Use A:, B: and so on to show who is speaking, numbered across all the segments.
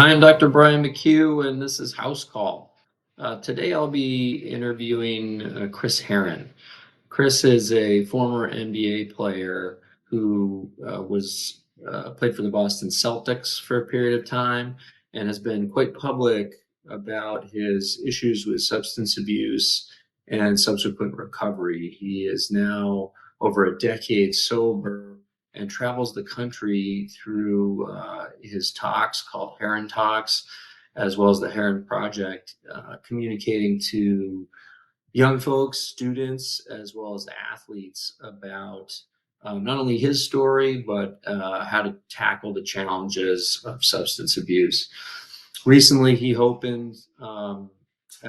A: Hi, I'm Dr. Brian McHugh, and this is House Call. Today I'll be interviewing Chris Herren. Chris is a former NBA player who was played for the Boston Celtics for a period of time and has been quite public about his issues with substance abuse and subsequent recovery. He is now over a decade sober and travels the country through his talks called Herren Talks, as well as the Herren Project, communicating to young folks, students, as well as athletes about not only his story, but how to tackle the challenges of substance abuse. Recently, he opened a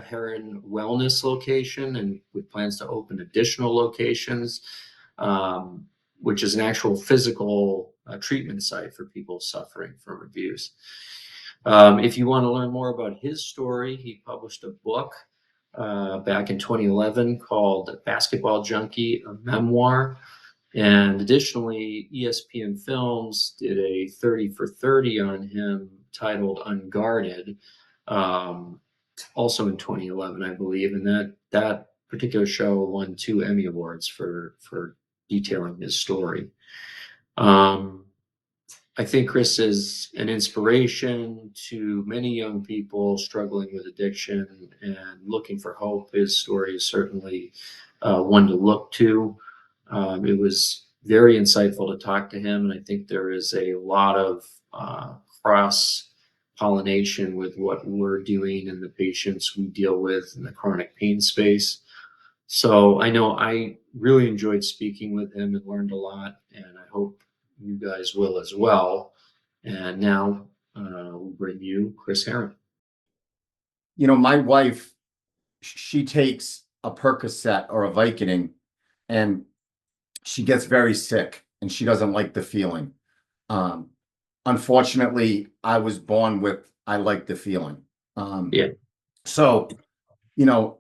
A: Herren Wellness location and with plans to open additional locations, which is an actual physical treatment site for people suffering from abuse. If you want to learn more about his story, he published a book back in 2011 called Basketball Junkie, a memoir. And additionally, ESPN Films did a 30 for 30 on him titled Unguarded, also in 2011, I believe. And that particular show won 2 Emmy Awards for detailing his story. I think Chris is an inspiration to many young people struggling with addiction and looking for hope. His story is certainly one to look to. It was very insightful to talk to him, and I think there is a lot of cross pollination with what we're doing and the patients we deal with in the chronic pain space. So I know I really enjoyed speaking with him and learned a lot, and I hope you guys will as well. And now we'll bring you Chris Herren.
B: My wife, she takes a Percocet or a Vicodin, and she gets very sick, and she doesn't like the feeling. Unfortunately, I was born with I like the feeling.
A: Yeah.
B: So,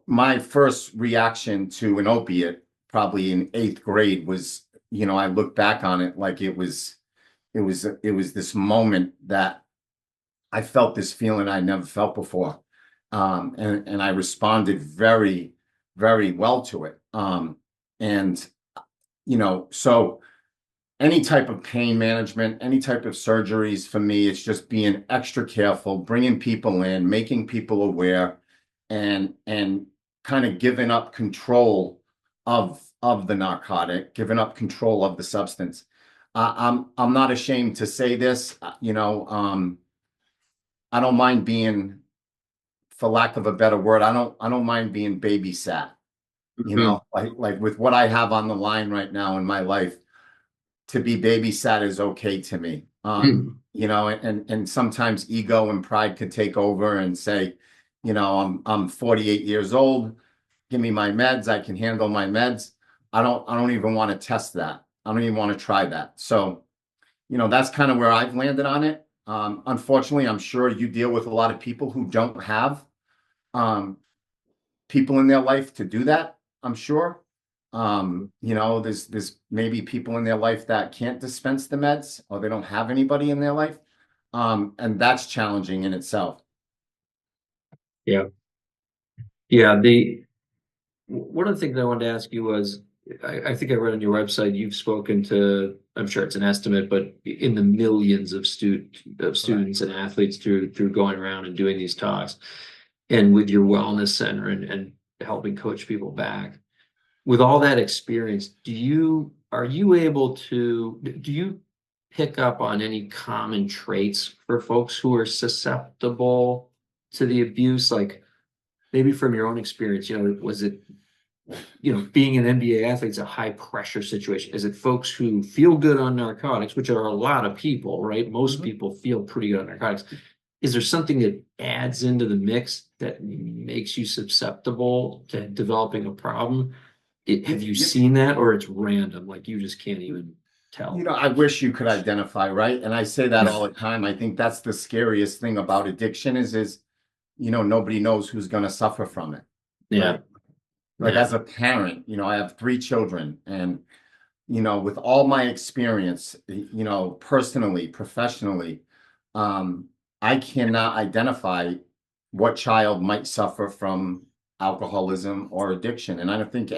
B: my first reaction to an opiate, probably in 8th grade, was, I look back on it like it was this moment that I felt this feeling I never felt before. And I responded very, very well to it. And, so any type of pain management, any type of surgeries, for me, it's just being extra careful, bringing people in, making people aware, and kind of giving up control of the narcotic, giving up control of the substance. I'm not ashamed to say this, I don't mind being, for lack of a better word, I don't mind being babysat. Like with what I have on the line right now in my life, to be babysat is okay to me. And sometimes ego and pride could take over and say, I'm 48 years old, give me my meds, I can handle my meds. I don't even want to test that. I don't even want to try that. So, that's kind of where I've landed on it. Unfortunately, I'm sure you deal with a lot of people who don't have people in their life to do that, I'm sure. There's maybe people in their life that can't dispense the meds, or they don't have anybody in their life. And that's challenging in itself.
A: Yeah. One of the things I wanted to ask you was, I think I read on your website, you've spoken to, I'm sure it's an estimate, but in the millions of students and athletes through going around and doing these talks, and with your wellness center and helping coach people back. With all that experience, do you pick up on any common traits for folks who are susceptible to the abuse? Like maybe from your own experience, was it, being an NBA athlete is a high pressure situation. Is it folks who feel good on narcotics, which are a lot of people, right? Most people feel pretty good on narcotics. Is there something that adds into the mix that makes you susceptible to developing a problem? Have you seen that, or it's random, like you just can't even tell?
B: I wish you could identify, right? And I say that all the time. I think that's the scariest thing about addiction is nobody knows who's going to suffer from it.
A: Yeah.
B: Right? Like as a parent, I have 3 children, and with all my experience, personally, professionally, I cannot identify what child might suffer from alcoholism or addiction, and I don't think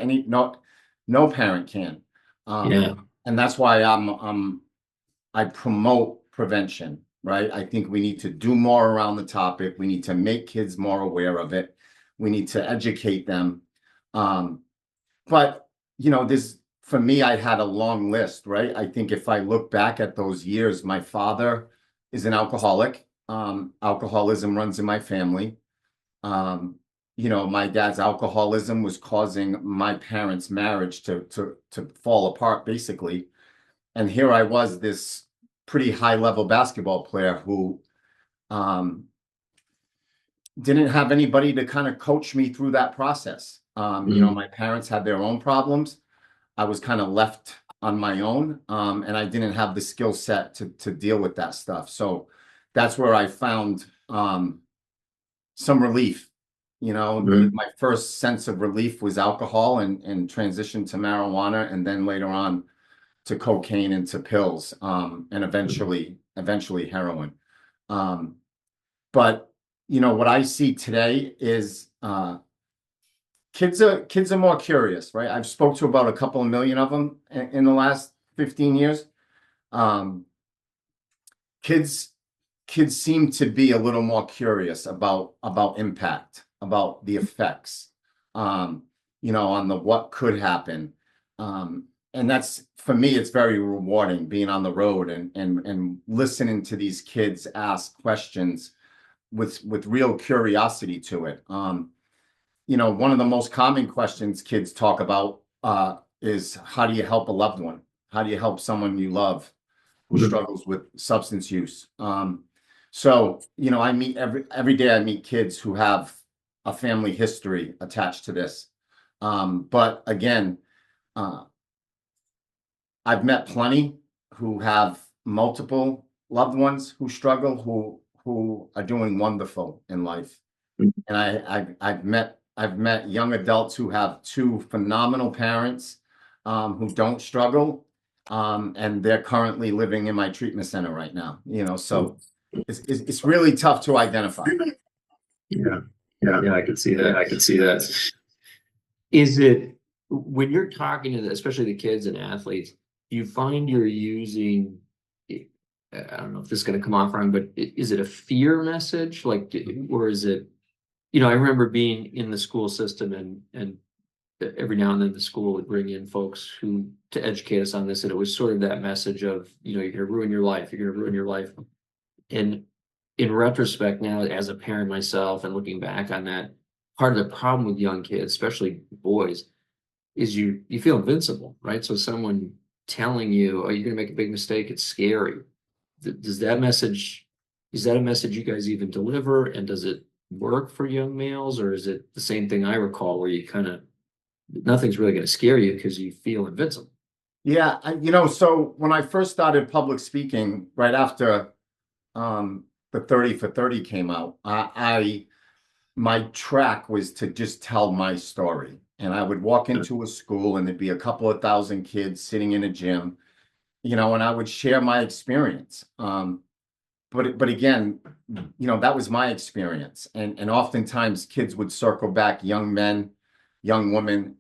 B: no parent can.
A: Yeah.
B: And that's why I promote prevention, right? I think we need to do more around the topic. We need to make kids more aware of it. We need to educate them. But this for me, I had a long list, right? I think if I look back at those years, my father is an alcoholic. Alcoholism runs in my family. My dad's alcoholism was causing my parents' marriage to fall apart, basically. And here I was, this pretty high level basketball player who didn't have anybody to kind of coach me through that process. My parents had their own problems. I was kind of left on my own, and I didn't have the skill set to deal with that stuff. So that's where I found some relief. My first sense of relief was alcohol and transition to marijuana, and then later on to cocaine and to pills, and eventually heroin. But what I see today is kids are more curious, right? I've spoke to about a couple of million of them in the last 15 years. Kids seem to be a little more curious about impact, about the effects, on the what could happen. And that's, for me, it's very rewarding being on the road and listening to these kids ask questions with real curiosity to it. One of the most common questions kids talk about is, how do you help a loved one? How do you help someone you love who struggles with substance use? So, I meet every day I meet kids who have a family history attached to this. But again, I've met plenty who have multiple loved ones who struggle, who are doing wonderful in life. And I've met young adults who have two phenomenal parents who don't struggle, and they're currently living in my treatment center right now. So it's really tough to identify.
A: Yeah. I could see that. Is it, when you're talking to especially the kids and athletes, do you find you're using, I don't know if this is going to come off wrong, but is it a fear message? Or is it, I remember being in the school system, and every now and then the school would bring in folks to educate us on this. And it was sort of that message of, you're going to ruin your life. You're going to ruin your life. And in retrospect now, as a parent myself and looking back on that, part of the problem with young kids, especially boys, is you feel invincible, right? So someone telling you, oh, you're going to make a big mistake, it's scary. Is that a message you guys even deliver? And does it work for young males, or is it the same thing I recall, where you kind of, nothing's really going to scare you because you feel invincible?
B: Yeah, so when I first started public speaking, right after the 30 for 30 came out, my track was to just tell my story. And I would walk into a school and there'd be a couple of thousand kids sitting in a gym, and I would share my experience. But again, that was my experience. And oftentimes kids would circle back, young men, young women,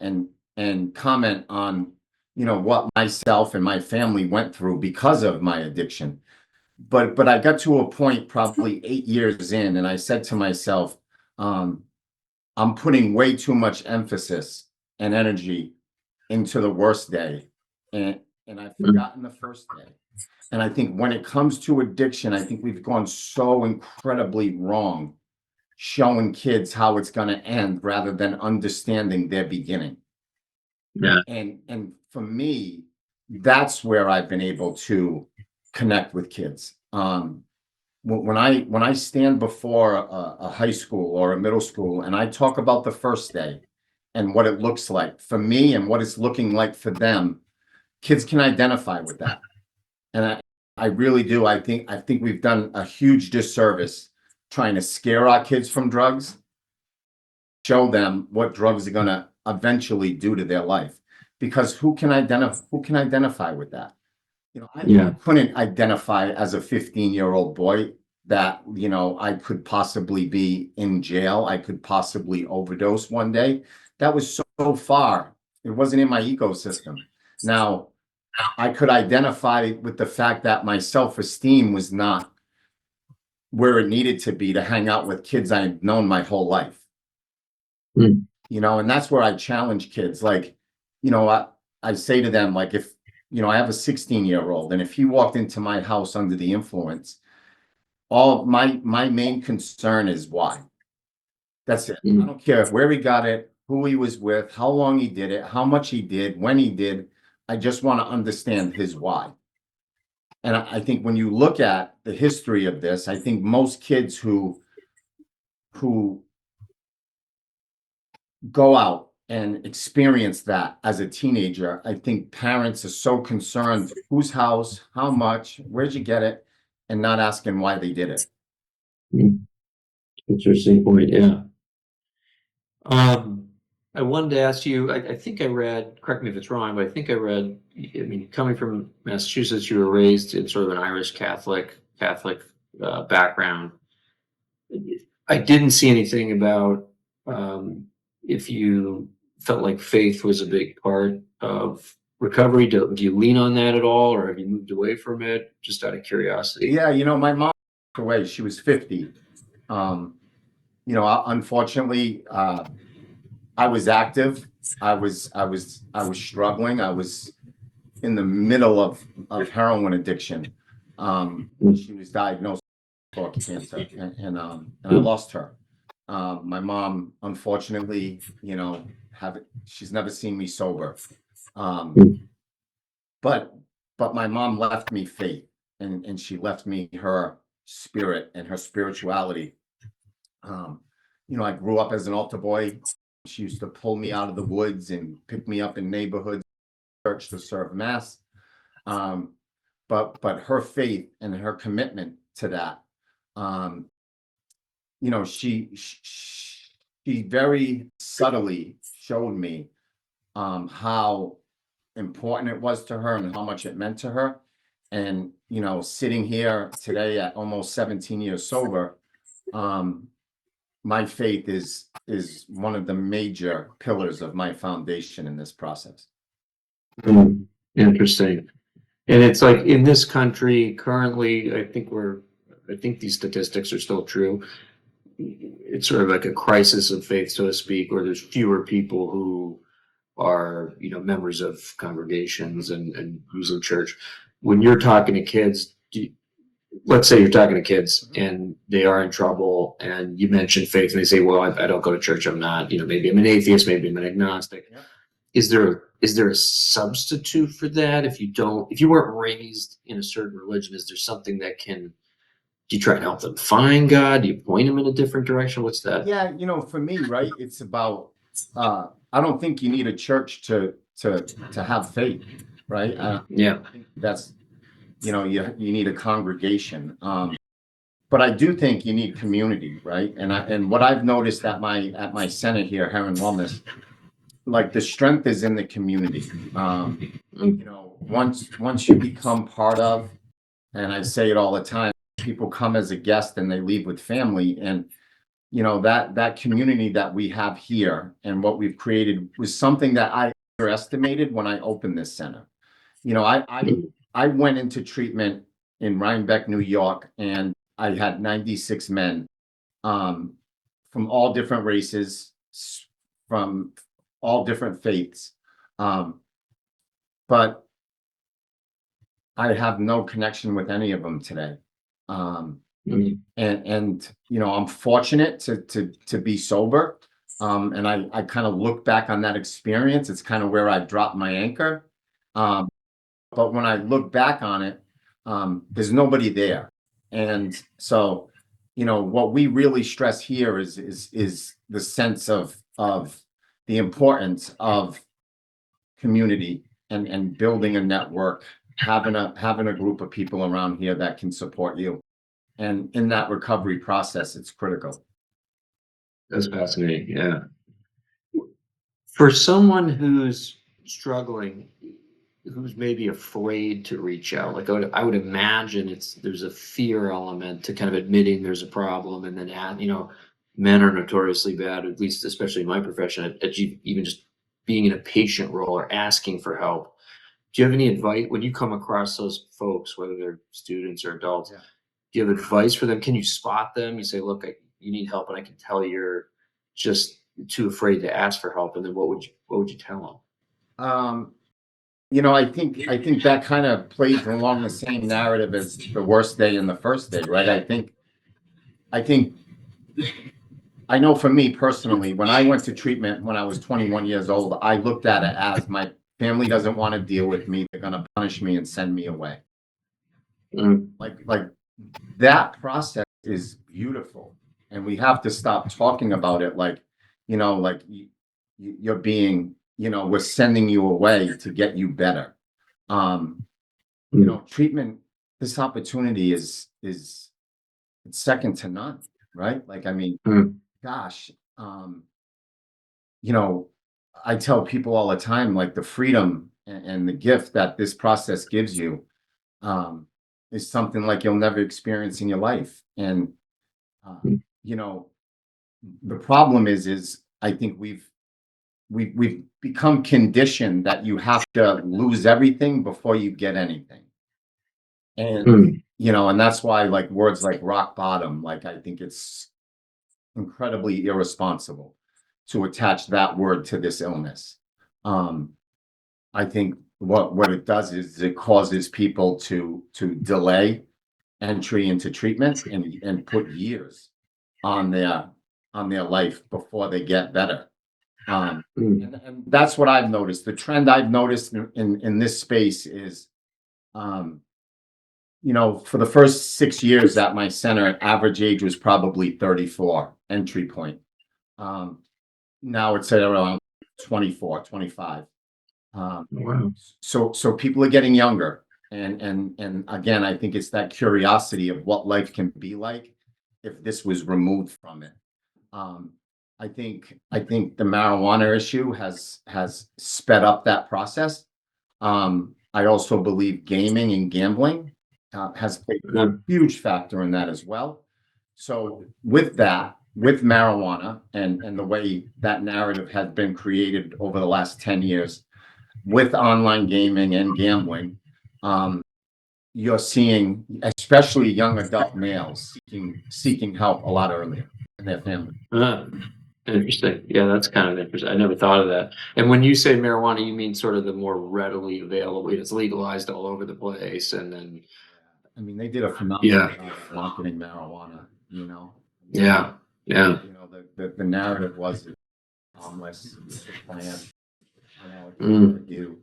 B: and comment on, what myself and my family went through because of my addiction. But I got to a point probably 8 years in, and I said to myself, I'm putting way too much emphasis and energy into the worst day, and I've forgotten the first day. And I think when it comes to addiction, I think we've gone so incredibly wrong showing kids how it's going to end rather than understanding their beginning.
A: Yeah.
B: And for me, that's where I've been able to connect with kids. When I stand before a high school or a middle school and I talk about the first day and what it looks like for me and what it's looking like for them, kids can identify with that. And I really do. I think we've done a huge disservice trying to scare our kids from drugs, show them what drugs are going to eventually do to their life. Because who can identify with that? I couldn't identify as a 15-year-old boy that, I could possibly be in jail. I could possibly overdose one day. That was so far. It wasn't in my ecosystem. Now, I could identify with the fact that my self-esteem was not where it needed to be to hang out with kids I've known my whole life.
A: Mm.
B: And that's where I challenge kids. Like, I say to them, like, if, I have a 16-year-old, and if he walked into my house under the influence, all my main concern is why. That's it. I don't care where he got it, who he was with, how long he did it, how much he did, when he did. I just want to understand his why. And I think when you look at the history of this, I think most kids who go out and experience that as a teenager, I think parents are so concerned whose house, how much, where'd you get it, and not asking why they did it.
A: Interesting point. Yeah. I wanted to ask you, I think I read, correct me if it's wrong, but I think I read, I mean, coming from Massachusetts, you were raised in sort of an Irish Catholic background. I didn't see anything about if you felt like faith was a big part of recovery. Do you lean on that at all, or have you moved away from it? Just out of curiosity.
B: Yeah, my mom passed away. She was 50. Unfortunately, I was active. I was struggling. I was in the middle of heroin addiction. She was diagnosed with cancer, and I lost her. My mom, unfortunately, she's never seen me sober. But my mom left me faith, and she left me her spirit and her spirituality. I grew up as an altar boy. She used to pull me out of the woods and pick me up in neighborhoods, church to serve mass. But her faith and her commitment to that, she very subtly showed me how important it was to her and how much it meant to her. And sitting here today at almost 17 years sober, my faith is one of the major pillars of my foundation in this process.
A: Interesting. And it's like in this country currently, I think these statistics are still true. It's sort of like a crisis of faith, so to speak, where there's fewer people who are, members of congregations and who's in church. When you're talking to kids, let's say you're talking to kids and they are in trouble and you mention faith and they say, well, I don't go to church. I'm not, maybe I'm an atheist, maybe I'm an agnostic.
B: Yeah.
A: Is there a substitute for that? If you weren't raised in a certain religion, is there something that do you try and help them find God? Do you point them in a different direction? What's that?
B: Yeah, for me, right, it's about I don't think you need a church to have faith, right?
A: Yeah.
B: I think that's you need a congregation. But I do think you need community, right? And what I've noticed at my center here, Herren Wellness, like the strength is in the community. Once you become part of, and I say it all the time, people come as a guest and they leave with family. And that community that we have here and what we've created was something that I underestimated when I opened this center. I went into treatment in Rhinebeck, New York, and I had 96 men from all different races, from all different faiths. But I have no connection with any of them today. And I'm fortunate to be sober. And I kind of look back on that experience. It's kind of where I dropped my anchor. But when I look back on it, there's nobody there. And so, what we really stress here is the sense of the importance of community and building a network, having a group of people around here that can support you. And in that recovery process, it's critical.
A: That's fascinating. Yeah. For someone who's struggling, who's maybe afraid to reach out? Like I would imagine there's a fear element to kind of admitting there's a problem, and then men are notoriously bad, at least especially in my profession, at even just being in a patient role or asking for help. Do you have any advice when you come across those folks, whether they're students or adults?
B: Yeah.
A: Do you have advice for them? Can you spot them? You say, look, you need help, and I can tell you're just too afraid to ask for help. And then what would you tell
B: Um, I think that kind of plays along the same narrative as the worst day and the first day, right? I think I know for me personally, when I went to treatment when I was 21 years old, I looked at it as my family doesn't want to deal with me. They're going to punish me and send me away.
A: them?
B: Like that process is beautiful, and we have to stop talking about it like you're being, we're sending you away to get you better. Um, treatment, this opportunity is it's second to none, right? Like, I mean,
A: Mm,
B: gosh, um, you know, I tell people all the time, like the freedom and the gift that this process gives you, um, is something like you'll never experience in your life. And uh,
A: mm,
B: you know, the problem is I think we've become conditioned that you have to lose everything before you get anything. And
A: mm,
B: and that's why like words like rock bottom, like I think it's incredibly irresponsible to attach that word to this illness. Um, I think what it does is it causes people to delay entry into treatment and put years on their life before they get better.
A: mm,
B: And that's what I've noticed. The trend I've noticed in this space is, um, for the first 6 years at my center, average age was probably 34 entry point. Um, Now it's at around 24, 25. Um,
A: wow.
B: so people are getting younger. And again, I think it's that curiosity of what life can be like if this was removed from it. Um, I think the marijuana issue has sped up that process. I also believe gaming and gambling has played a
A: Um,
B: huge factor in that as well. So with marijuana and the way that narrative has been created over the last 10 years, with online gaming and gambling, um, you're seeing, especially young adult males, seeking help a lot earlier in their family.
A: uh, Interesting. Yeah, that's kind of interesting. I never thought of that. And when you say marijuana, you mean sort of the more readily available, it's legalized all over the place, and then
B: I mean, they did a phenomenal
A: yeah,
B: job marketing marijuana. I mean,
A: yeah, yeah.
B: the narrative was it's harmless, it's a plant, it's good
A: Mm,
B: for you.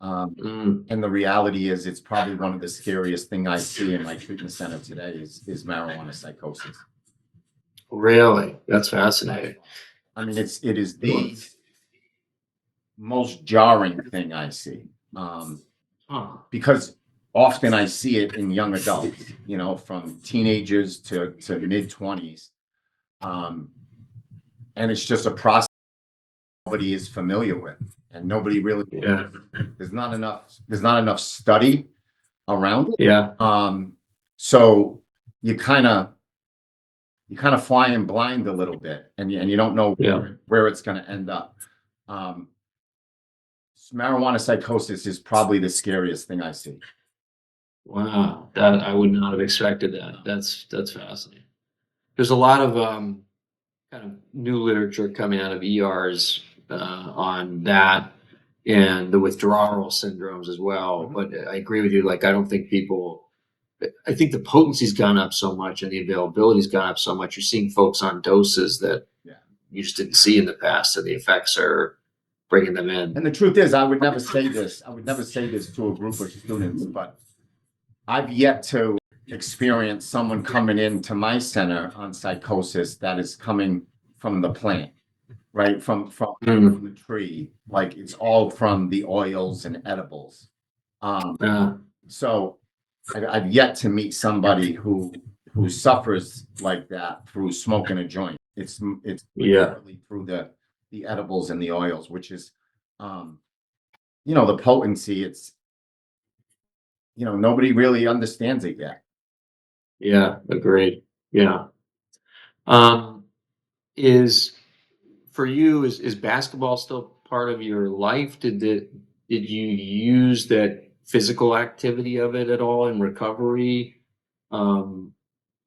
B: Um,
A: mm.
B: and the reality is, it's probably one of the scariest thing I see in my treatment center today is marijuana psychosis.
A: Really? That's fascinating.
B: I mean, it is the most jarring thing I see.
A: Huh.
B: Because often I see it in young adults, from teenagers to mid-20s. Um, and it's just a process nobody is familiar with, and nobody really,
A: Yeah,
B: there's not enough study around it.
A: yeah,
B: So you kind of flying blind a little bit, and you don't know
A: yeah.
B: where it's going to end up. Um, Marijuana psychosis is probably the scariest thing I see.
A: Wow, that I would not have expected that. That's fascinating. There's a lot of kind of new literature coming out of ERs on that and the withdrawal syndromes as well.
B: Mhm.
A: But I agree with you. Like, I don't think people. I think the potency's gone up so much and the availability's gone up so much. You're seeing folks on doses that
B: Yeah.
A: you just didn't see in the past, and the effects are bringing them in.
B: And the truth is, I would never say this. I would never say this to a group of students, but I've yet to experience someone coming into my center on psychosis that is coming from the plant, right? From
A: Mm,
B: the tree. Like, it's all from the oils and edibles. Um,
A: uh,
B: so I've yet to meet somebody who suffers like that through smoking a joint. It's
A: yeah.
B: primarily through the edibles and the oils, which is, um, the potency. nobody really understands it yet.
A: Yeah, agreed. Yeah. Um, is for you, is basketball still part of your life? Did you use that physical activity of it at all in recovery? Um,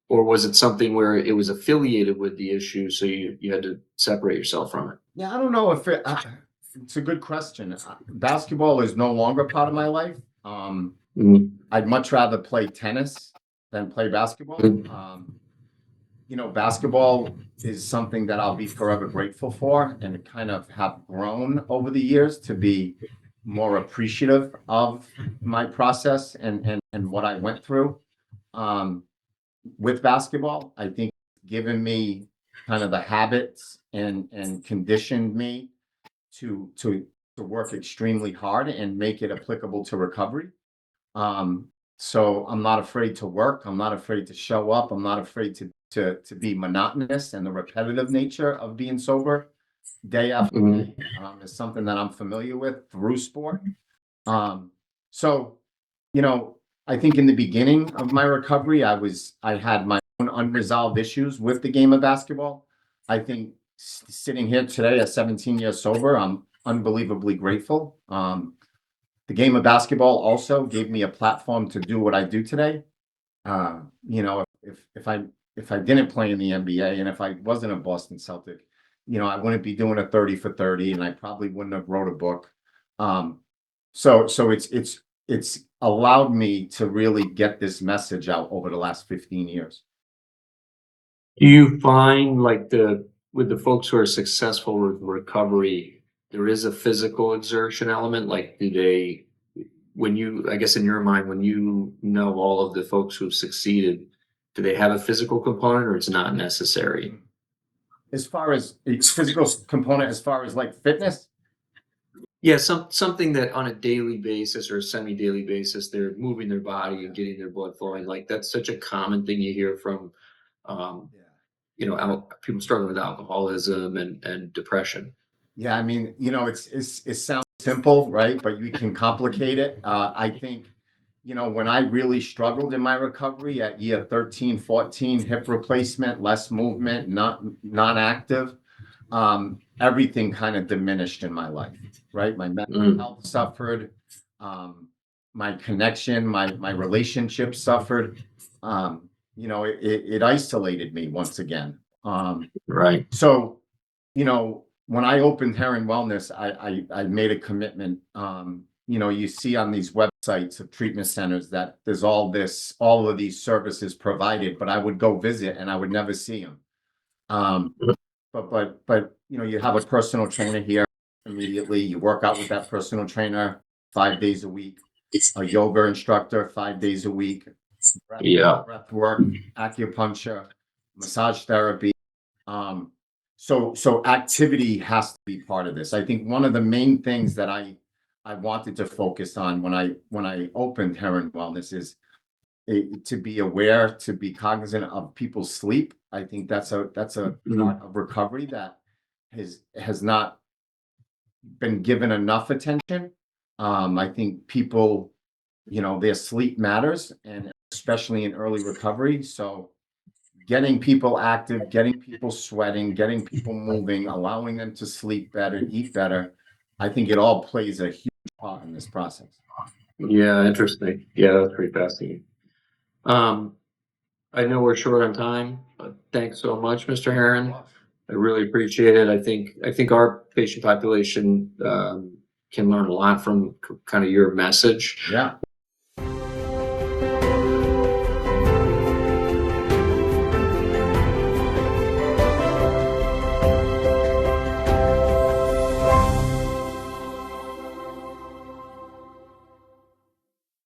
A: or was it something where it was affiliated with the issue, so you had to separate yourself from it?
B: Yeah, I don't know if it's a good question. Basketball is no longer part of my life.
A: Mhm.
B: I'd much rather play tennis than play basketball.
A: Mhm.
B: Basketball is something that I'll be forever grateful for, and kind of have grown over the years to be more appreciative of my process and what I went through. Um, with basketball, I think given me kind of the habits and conditioned me to work extremely hard and make it applicable to recovery. Um, so I'm not afraid to work. I'm not afraid to show up. I'm not afraid to be monotonous, and the repetitive nature of being sober day after
A: Mhm.
B: day is something that I'm familiar with through sport. Um, so you know, I think in the beginning of my recovery, I had my own unresolved issues with the game of basketball. I think sitting here today at 17 years sober, I'm unbelievably grateful. The game of basketball also gave me a platform to do what I do today. If I didn't play in the NBA, and if I wasn't a Boston Celtic, I wouldn't be doing a 30 for 30, and I probably wouldn't have wrote a book. Um, so it's allowed me to really get this message out over the last 15 years.
A: Do you find like with the folks who are successful with recovery, there is a physical exertion element? Like, when you, I guess in your mind, when you know all of the folks who've succeeded, do they have a physical component or it's not necessary?
B: As far as a physical component, as far as like fitness,
A: Yeah, something that on a daily basis or a semi-daily basis, they're moving their body and getting their blood flowing. Like that's such a common thing you hear from, um,
B: yeah.
A: people struggling with alcoholism and depression.
B: Yeah, I mean, it sounds simple, right? But you can complicate it. I think, when I really struggled in my recovery at year 13, 14, hip replacement, less movement, not non-active, everything kind of diminished in my life, right? My mental
A: Mm,
B: health suffered, um, my connection, my relationship suffered. It isolated me once again.
A: right.
B: So, when I opened Herren Wellness, I made a commitment. You see on these websites of treatment centers that there's all of these services provided, but I would go visit and I would never see them. Um, but you have a personal trainer here immediately. You work out with that personal trainer 5 days a week, a yoga instructor 5 days a week, breath,
A: Yeah.
B: breath work, acupuncture, massage therapy. Um, so activity has to be part of this. I think one of the main things that I wanted to focus on when I opened Herren Wellness is to be aware, to be cognizant of people's sleep. I think that's a
A: Mhm.
B: part of recovery that has not been given enough attention. I think people, their sleep matters, and especially in early recovery. So getting people active, getting people sweating, getting people moving, allowing them to sleep better, eat better. I think it all plays a huge part in this process.
A: Yeah, interesting. Yeah, that's pretty fascinating. Um, I know we're short on time, but thanks so much, Mr. Herron. I really appreciate it. I think our patient population can learn a lot from kind of your message.
B: Yeah.